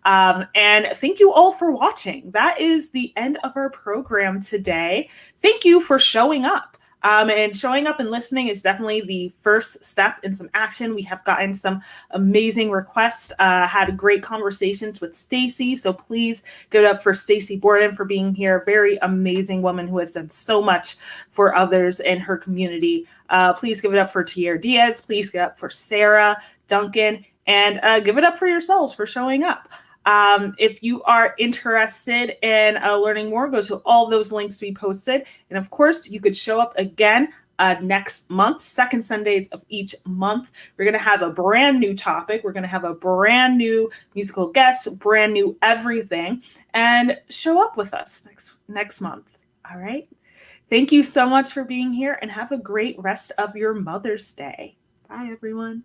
And thank you all for watching. That is the end of our program today. Thank you for showing up. And showing up and listening is definitely the first step in some action. We have gotten some amazing requests, had great conversations with Stacy. So please give it up for Stacy Borden for being here. Very amazing woman who has done so much for others in her community. Please give it up for Tierra Diaz. Please give it up for Sarah, Duncan, and give it up for yourselves for showing up. If you are interested in learning more, go to all those links we posted. And of course, you could show up again next month, second Sundays of each month. We're going to have a brand new topic. We're going to have a brand new musical guest, brand new everything, and show up with us next month. All right. Thank you so much for being here and have a great rest of your Mother's Day. Bye, everyone.